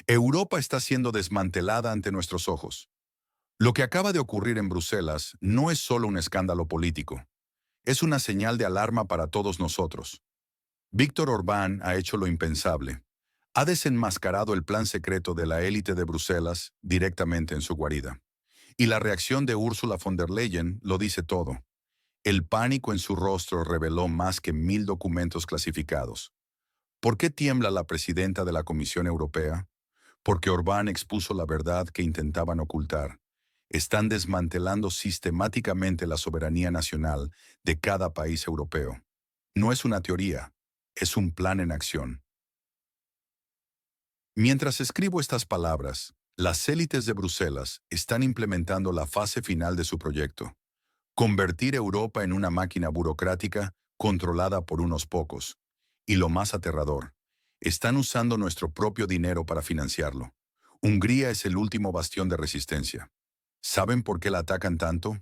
Europa está siendo desmantelada ante nuestros ojos. Lo que acaba de ocurrir en Bruselas no es solo un escándalo político, es una señal de alarma para todos nosotros. Víctor Orbán ha hecho lo impensable. Ha desenmascarado el plan secreto de la élite de Bruselas directamente en su guarida. Y la reacción de Ursula von der Leyen lo dice todo. El pánico en su rostro reveló más que 1000 documentos clasificados. ¿Por qué tiembla la presidenta de la Comisión Europea? Porque Orbán expuso la verdad que intentaban ocultar. Están desmantelando sistemáticamente la soberanía nacional de cada país europeo. No es una teoría, es un plan en acción. Mientras escribo estas palabras, las élites de Bruselas están implementando la fase final de su proyecto: convertir Europa en una máquina burocrática controlada por unos pocos. Y lo más aterrador, están usando nuestro propio dinero para financiarlo. Hungría es el último bastión de resistencia. ¿Saben por qué la atacan tanto?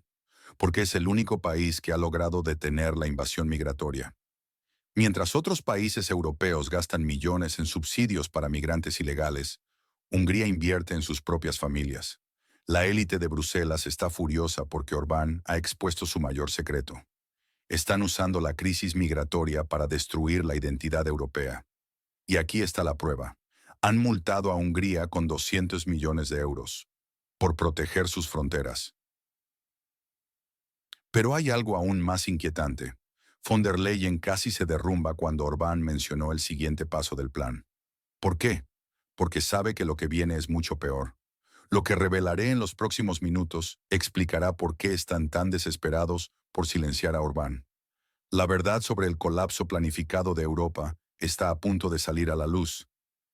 Porque es el único país que ha logrado detener la invasión migratoria. Mientras otros países europeos gastan millones en subsidios para migrantes ilegales, Hungría invierte en sus propias familias. La élite de Bruselas está furiosa porque Orbán ha expuesto su mayor secreto. Están usando la crisis migratoria para destruir la identidad europea. Y aquí está la prueba. Han multado a Hungría con 200 millones de euros por proteger sus fronteras. Pero hay algo aún más inquietante. Von der Leyen casi se derrumba cuando Orbán mencionó el siguiente paso del plan. ¿Por qué? Porque sabe que lo que viene es mucho peor. Lo que revelaré en los próximos minutos explicará por qué están tan desesperados por silenciar a Orbán. La verdad sobre el colapso planificado de Europa está a punto de salir a la luz.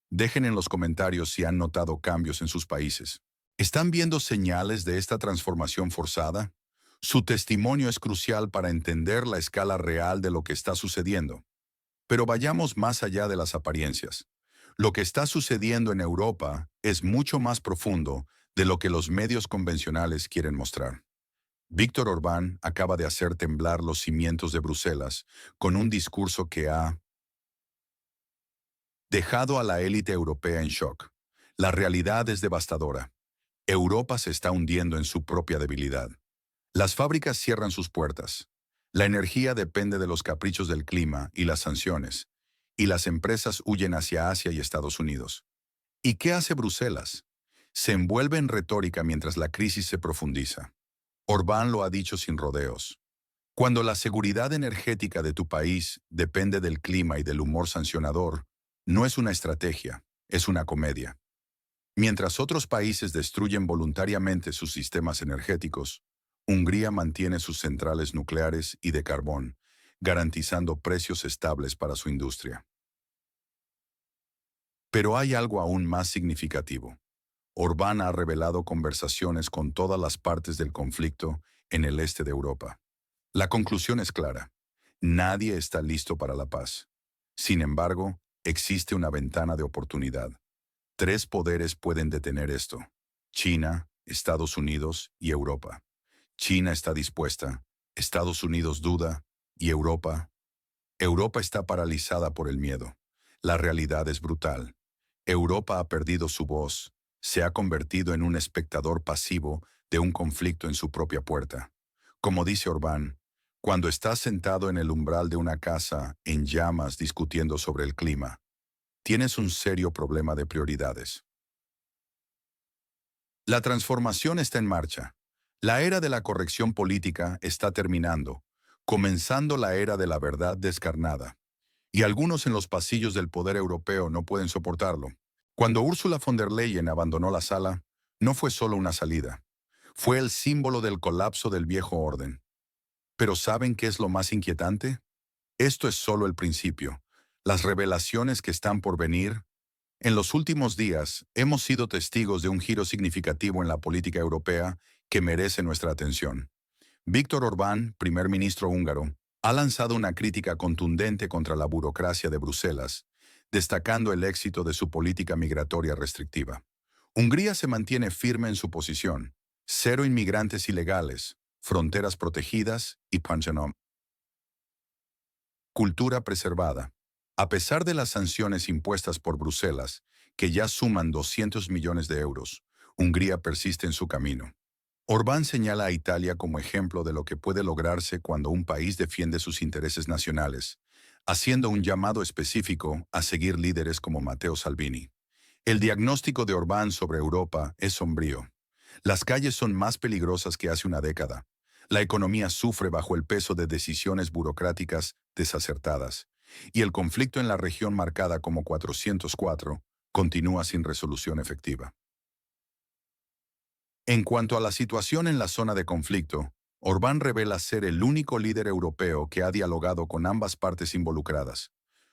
Dejen en los comentarios si han notado cambios en sus países. ¿Están viendo señales de esta transformación forzada? Su testimonio es crucial para entender la escala real de lo que está sucediendo. Pero vayamos más allá de las apariencias. Lo que está sucediendo en Europa es mucho más profundo de lo que los medios convencionales quieren mostrar. Víctor Orbán acaba de hacer temblar los cimientos de Bruselas con un discurso que ha dejado a la élite europea en shock. La realidad es devastadora. Europa se está hundiendo en su propia debilidad. Las fábricas cierran sus puertas. La energía depende de los caprichos del clima y las sanciones, y las empresas huyen hacia Asia y Estados Unidos. ¿Y qué hace Bruselas? Se envuelve en retórica mientras la crisis se profundiza. Orbán lo ha dicho sin rodeos. Cuando la seguridad energética de tu país depende del clima y del humor sancionador, no es una estrategia, es una comedia. Mientras otros países destruyen voluntariamente sus sistemas energéticos, Hungría mantiene sus centrales nucleares y de carbón, garantizando precios estables para su industria. Pero hay algo aún más significativo. Orbán ha revelado conversaciones con todas las partes del conflicto en el este de Europa. La conclusión es clara. Nadie está listo para la paz. Sin embargo, existe una ventana de oportunidad. Tres poderes pueden detener esto: China, Estados Unidos y Europa. China está dispuesta, Estados Unidos duda, y Europa está paralizada por el miedo. La realidad es brutal. Europa ha perdido su voz, se ha convertido en un espectador pasivo de un conflicto en su propia puerta. Como dice Orbán, cuando estás sentado en el umbral de una casa en llamas discutiendo sobre el clima, tienes un serio problema de prioridades. La transformación está en marcha. La era de la corrección política está terminando, comenzando la era de la verdad descarnada. Y algunos en los pasillos del poder europeo no pueden soportarlo. Cuando Ursula von der Leyen abandonó la sala, no fue solo una salida. Fue el símbolo del colapso del viejo orden. Pero ¿saben qué es lo más inquietante? Esto es solo el principio. Las revelaciones que están por venir. En los últimos días, hemos sido testigos de un giro significativo en la política europea que merece nuestra atención. Víctor Orbán, primer ministro húngaro, ha lanzado una crítica contundente contra la burocracia de Bruselas, destacando el éxito de su política migratoria restrictiva. Hungría se mantiene firme en su posición: cero inmigrantes ilegales, fronteras protegidas y Panchenom. Cultura preservada. A pesar de las sanciones impuestas por Bruselas, que ya suman 200 millones de euros. Hungría persiste en su camino. Orbán señala a Italia como ejemplo de lo que puede lograrse cuando un país defiende sus intereses nacionales, haciendo un llamado específico a seguir líderes como Matteo Salvini. El diagnóstico de Orbán sobre Europa es sombrío. Las calles son más peligrosas que hace una década. La economía sufre bajo el peso de decisiones burocráticas desacertadas. Y el conflicto en la región marcada como 404 continúa sin resolución efectiva. En cuanto a la situación en la zona de conflicto, Orbán revela ser el único líder europeo que ha dialogado con ambas partes involucradas.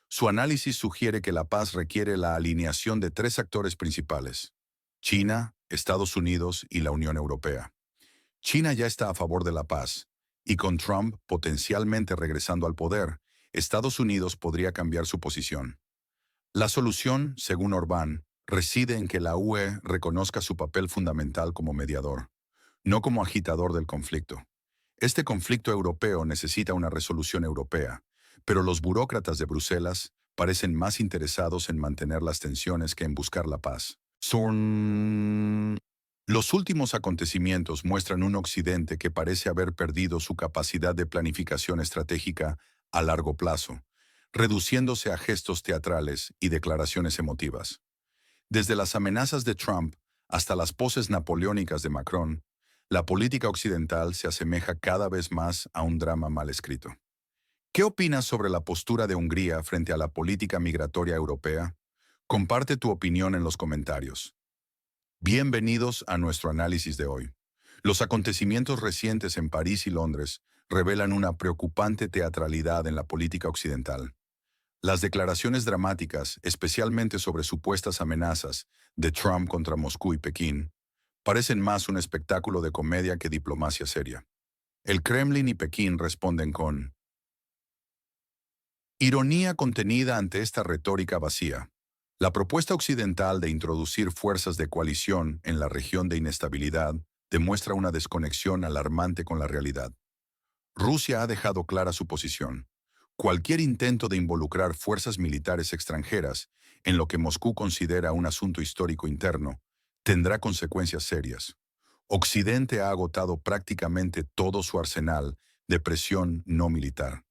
Su análisis sugiere que la paz requiere la alineación de tres actores principales: China, Estados Unidos y la Unión Europea. China ya está a favor de la paz, y con Trump potencialmente regresando al poder, Estados Unidos podría cambiar su posición. La solución, según Orbán, reside en que la UE reconozca su papel fundamental como mediador, no como agitador del conflicto. Este conflicto europeo necesita una resolución europea, pero los burócratas de Bruselas parecen más interesados en mantener las tensiones que en buscar la paz. Los últimos acontecimientos muestran un Occidente que parece haber perdido su capacidad de planificación estratégica a largo plazo, reduciéndose a gestos teatrales y declaraciones emotivas. Desde las amenazas de Trump hasta las poses napoleónicas de Macron, la política occidental se asemeja cada vez más a un drama mal escrito. ¿Qué opinas sobre la postura de Hungría frente a la política migratoria europea? Comparte tu opinión en los comentarios. Bienvenidos a nuestro análisis de hoy. Los acontecimientos recientes en París y Londres revelan una preocupante teatralidad en la política occidental. Las declaraciones dramáticas, especialmente sobre supuestas amenazas de Trump contra Moscú y Pekín, parecen más un espectáculo de comedia que diplomacia seria. El Kremlin y Pekín responden con ironía contenida ante esta retórica vacía. La propuesta occidental de introducir fuerzas de coalición en la región de inestabilidad demuestra una desconexión alarmante con la realidad. Rusia ha dejado clara su posición. Cualquier intento de involucrar fuerzas militares extranjeras en lo que Moscú considera un asunto histórico interno tendrá consecuencias serias. Occidente ha agotado prácticamente todo su arsenal de presión no militar.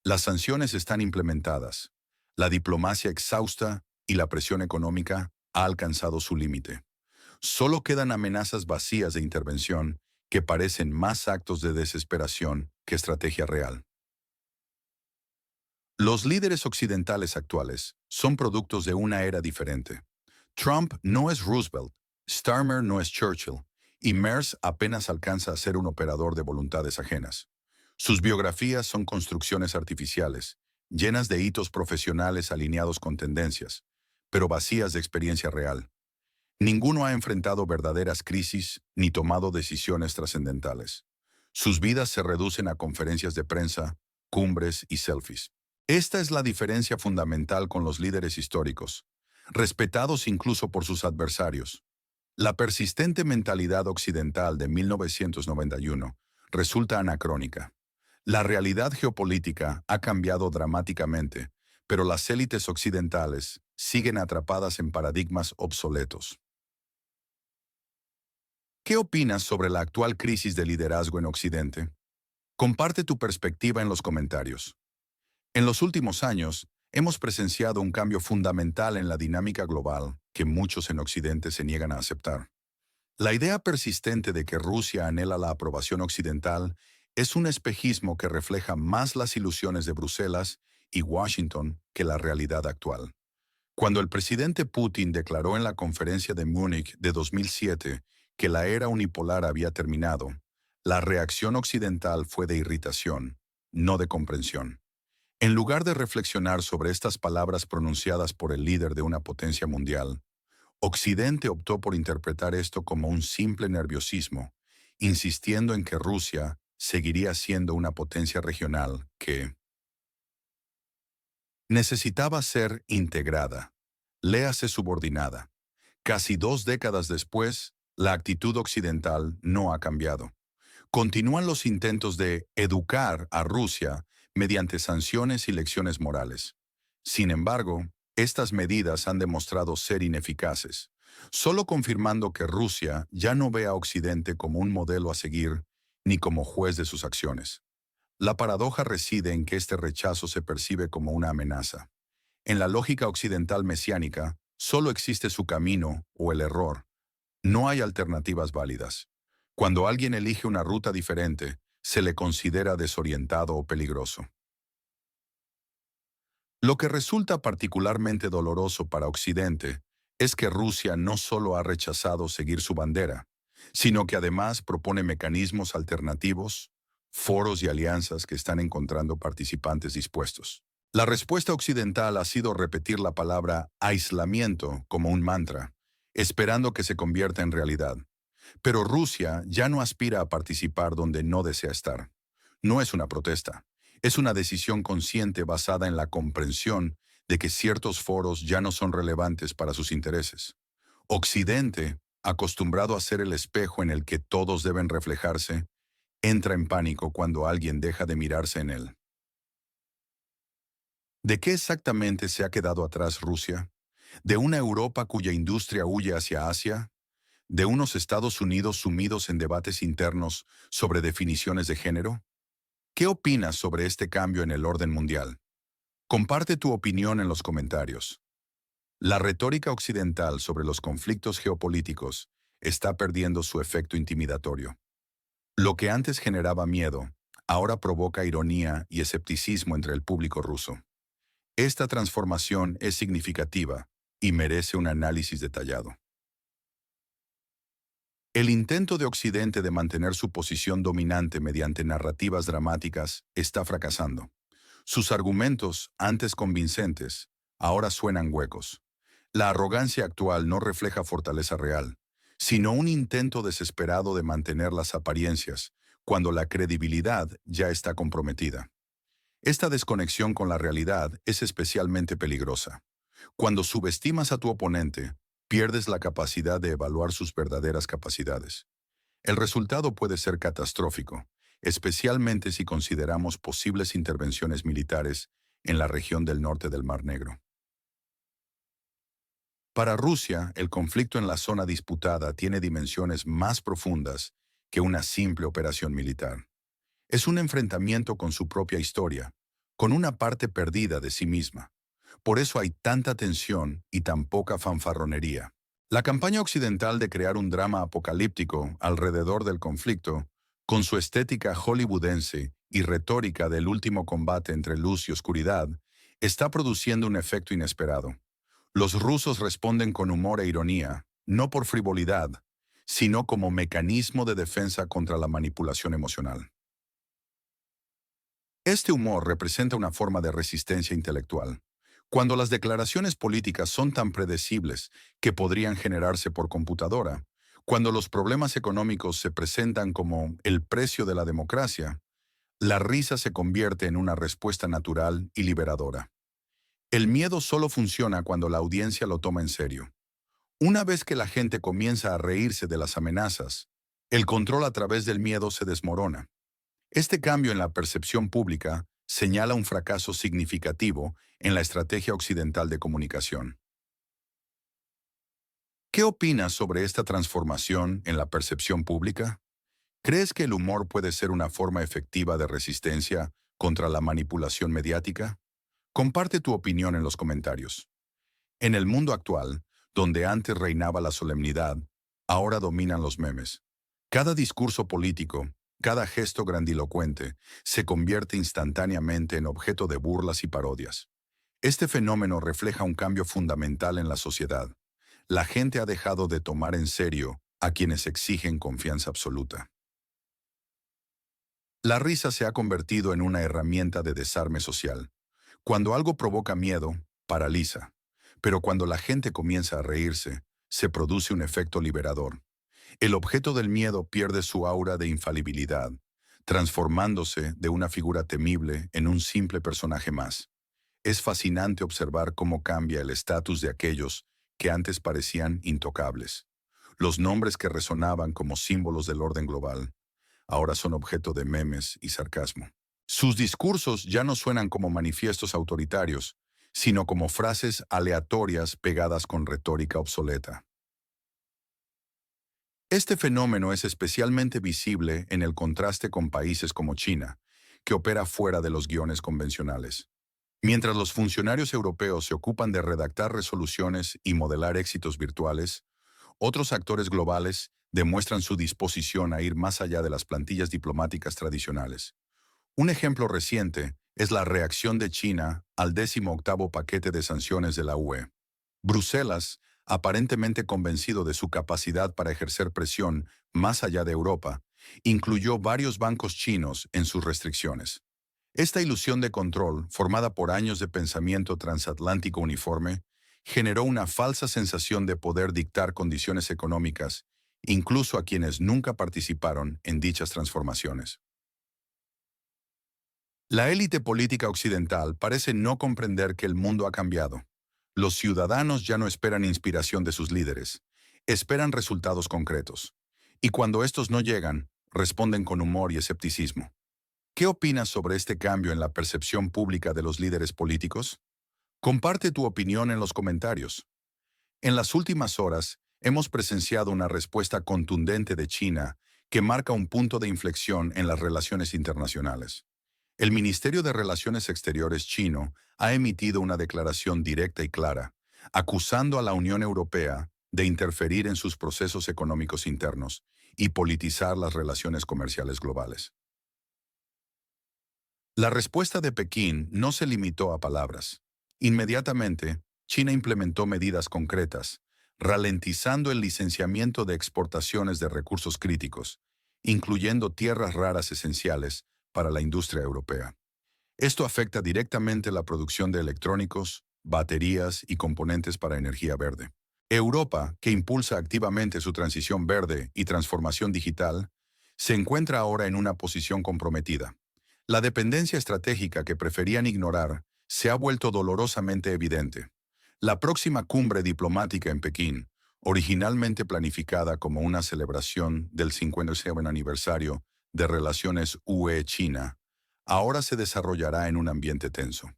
Las sanciones están implementadas, la diplomacia exhausta y la presión económica ha alcanzado su límite. Solo quedan amenazas vacías de intervención que parecen más actos de desesperación que estrategia real. Los líderes occidentales actuales son productos de una era diferente. Trump no es Roosevelt, Starmer no es Churchill, y Merz apenas alcanza a ser un operador de voluntades ajenas. Sus biografías son construcciones artificiales, llenas de hitos profesionales alineados con tendencias, pero vacías de experiencia real. Ninguno ha enfrentado verdaderas crisis ni tomado decisiones trascendentales. Sus vidas se reducen a conferencias de prensa, cumbres y selfies. Esta es la diferencia fundamental con los líderes históricos, respetados incluso por sus adversarios. La persistente mentalidad occidental de 1991 resulta anacrónica. La realidad geopolítica ha cambiado dramáticamente, pero las élites occidentales siguen atrapadas en paradigmas obsoletos. ¿Qué opinas sobre la actual crisis de liderazgo en Occidente? Comparte tu perspectiva en los comentarios. En los últimos años, hemos presenciado un cambio fundamental en la dinámica global que muchos en Occidente se niegan a aceptar. La idea persistente de que Rusia anhela la aprobación occidental es un espejismo que refleja más las ilusiones de Bruselas y Washington que la realidad actual. Cuando el presidente Putin declaró en la conferencia de Múnich de 2007 que la era unipolar había terminado, la reacción occidental fue de irritación, no de comprensión. En lugar de reflexionar sobre estas palabras pronunciadas por el líder de una potencia mundial, Occidente optó por interpretar esto como un simple nerviosismo, insistiendo en que Rusia seguiría siendo una potencia regional que necesitaba ser integrada, léase subordinada. Casi 2 décadas después, la actitud occidental no ha cambiado. Continúan los intentos de educar a Rusia mediante sanciones y lecciones morales. Sin embargo, Estas medidas han demostrado ser ineficaces, solo confirmando que Rusia ya no ve a Occidente como un modelo a seguir ni como juez de sus acciones. La paradoja reside en que este rechazo se percibe como una amenaza. En la lógica occidental mesiánica, solo existe su camino o el error. No hay alternativas válidas. Cuando alguien elige una ruta diferente, se le considera desorientado o peligroso. Lo que resulta particularmente doloroso para Occidente es que Rusia no solo ha rechazado seguir su bandera, sino que además propone mecanismos alternativos, foros y alianzas que están encontrando participantes dispuestos. La respuesta occidental ha sido repetir la palabra aislamiento como un mantra, esperando que se convierta en realidad. Pero Rusia ya no aspira a participar donde no desea estar. No es una protesta, es una decisión consciente basada en la comprensión de que ciertos foros ya no son relevantes para sus intereses. Occidente, acostumbrado a ser el espejo en el que todos deben reflejarse, entra en pánico cuando alguien deja de mirarse en él. ¿De qué exactamente se ha quedado atrás Rusia? ¿De una Europa cuya industria huye hacia Asia? ¿De unos Estados Unidos sumidos en debates internos sobre definiciones de género? ¿Qué opinas sobre este cambio en el orden mundial? Comparte tu opinión en los comentarios. La retórica occidental sobre los conflictos geopolíticos está perdiendo su efecto intimidatorio. Lo que antes generaba miedo, ahora provoca ironía y escepticismo entre el público ruso. Esta transformación es significativa y merece un análisis detallado. El intento de Occidente de mantener su posición dominante mediante narrativas dramáticas está fracasando. Sus argumentos, antes convincentes, ahora suenan huecos. La arrogancia actual no refleja fortaleza real, sino un intento desesperado de mantener las apariencias, cuando la credibilidad ya está comprometida. Esta desconexión con la realidad es especialmente peligrosa. Cuando subestimas a tu oponente, pierdes la capacidad de evaluar sus verdaderas capacidades. El resultado puede ser catastrófico, especialmente si consideramos posibles intervenciones militares en la región del norte del Mar Negro. Para Rusia, el conflicto en la zona disputada tiene dimensiones más profundas que una simple operación militar. Es un enfrentamiento con su propia historia, con una parte perdida de sí misma. Por eso hay tanta tensión y tan poca fanfarronería. La campaña occidental de crear un drama apocalíptico alrededor del conflicto, con su estética hollywoodense y retórica del último combate entre luz y oscuridad, está produciendo un efecto inesperado. Los rusos responden con humor e ironía, no por frivolidad, sino como mecanismo de defensa contra la manipulación emocional. Este humor representa una forma de resistencia intelectual. Cuando las declaraciones políticas son tan predecibles que podrían generarse por computadora, cuando los problemas económicos se presentan como el precio de la democracia, la risa se convierte en una respuesta natural y liberadora. El miedo solo funciona cuando la audiencia lo toma en serio. Una vez que la gente comienza a reírse de las amenazas, el control a través del miedo se desmorona. Este cambio en la percepción pública señala un fracaso significativo en la estrategia occidental de comunicación. ¿Qué opinas sobre esta transformación en la percepción pública? ¿Crees que el humor puede ser una forma efectiva de resistencia contra la manipulación mediática? Comparte tu opinión en los comentarios. En el mundo actual, donde antes reinaba la solemnidad, ahora dominan los memes. Cada discurso político, cada gesto grandilocuente, se convierte instantáneamente en objeto de burlas y parodias. Este fenómeno refleja un cambio fundamental en la sociedad. La gente ha dejado de tomar en serio a quienes exigen confianza absoluta. La risa se ha convertido en una herramienta de desarme social. Cuando algo provoca miedo, paraliza. Pero cuando la gente comienza a reírse, se produce un efecto liberador. El objeto del miedo pierde su aura de infalibilidad, transformándose de una figura temible en un simple personaje más. Es fascinante observar cómo cambia el estatus de aquellos que antes parecían intocables. Los nombres que resonaban como símbolos del orden global, ahora son objeto de memes y sarcasmo. Sus discursos ya no suenan como manifiestos autoritarios, sino como frases aleatorias pegadas con retórica obsoleta. Este fenómeno es especialmente visible en el contraste con países como China, que opera fuera de los guiones convencionales. Mientras los funcionarios europeos se ocupan de redactar resoluciones y modelar éxitos virtuales, otros actores globales demuestran su disposición a ir más allá de las plantillas diplomáticas tradicionales. Un ejemplo reciente es la reacción de China al 18º paquete de sanciones de la UE. Bruselas, aparentemente convencido de su capacidad para ejercer presión más allá de Europa, incluyó varios bancos chinos en sus restricciones. Esta ilusión de control, formada por años de pensamiento transatlántico uniforme, generó una falsa sensación de poder dictar condiciones económicas, incluso a quienes nunca participaron en dichas transformaciones. La élite política occidental parece no comprender que el mundo ha cambiado. Los ciudadanos ya no esperan inspiración de sus líderes, esperan resultados concretos. Y cuando estos no llegan, responden con humor y escepticismo. ¿Qué opinas sobre este cambio en la percepción pública de los líderes políticos? Comparte tu opinión en los comentarios. En las últimas horas, hemos presenciado una respuesta contundente de China que marca un punto de inflexión en las relaciones internacionales. El Ministerio de Relaciones Exteriores chino ha emitido una declaración directa y clara, acusando a la Unión Europea de interferir en sus procesos económicos internos y politizar las relaciones comerciales globales. La respuesta de Pekín no se limitó a palabras. Inmediatamente, China implementó medidas concretas, ralentizando el licenciamiento de exportaciones de recursos críticos, incluyendo tierras raras esenciales para la industria europea. Esto afecta directamente la producción de electrónicos, baterías y componentes para energía verde. Europa, que impulsa activamente su transición verde y transformación digital, se encuentra ahora en una posición comprometida. La dependencia estratégica que preferían ignorar se ha vuelto dolorosamente evidente. La próxima cumbre diplomática en Pekín, originalmente planificada como una celebración del 50º aniversario de relaciones UE-China, ahora se desarrollará en un ambiente tenso.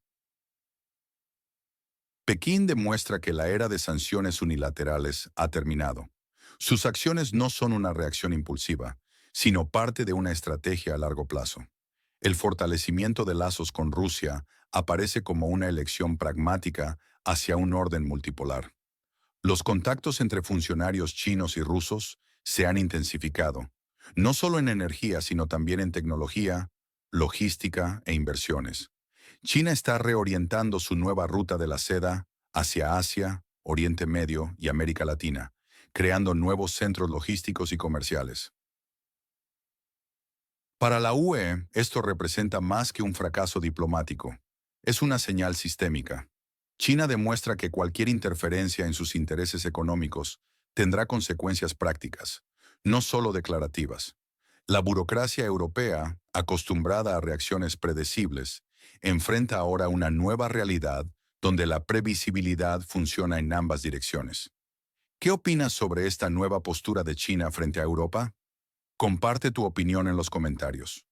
Pekín demuestra que la era de sanciones unilaterales ha terminado. Sus acciones no son una reacción impulsiva, sino parte de una estrategia a largo plazo. El fortalecimiento de lazos con Rusia aparece como una elección pragmática hacia un orden multipolar. Los contactos entre funcionarios chinos y rusos se han intensificado, no solo en energía, sino también en tecnología, logística e inversiones. China está reorientando su nueva ruta de la seda hacia Asia, Oriente Medio y América Latina, creando nuevos centros logísticos y comerciales. Para la UE, esto representa más que un fracaso diplomático. Es una señal sistémica. China demuestra que cualquier interferencia en sus intereses económicos tendrá consecuencias prácticas, no solo declarativas. La burocracia europea, acostumbrada a reacciones predecibles, enfrenta ahora una nueva realidad donde la previsibilidad funciona en ambas direcciones. ¿Qué opinas sobre esta nueva postura de China frente a Europa? Comparte tu opinión en los comentarios.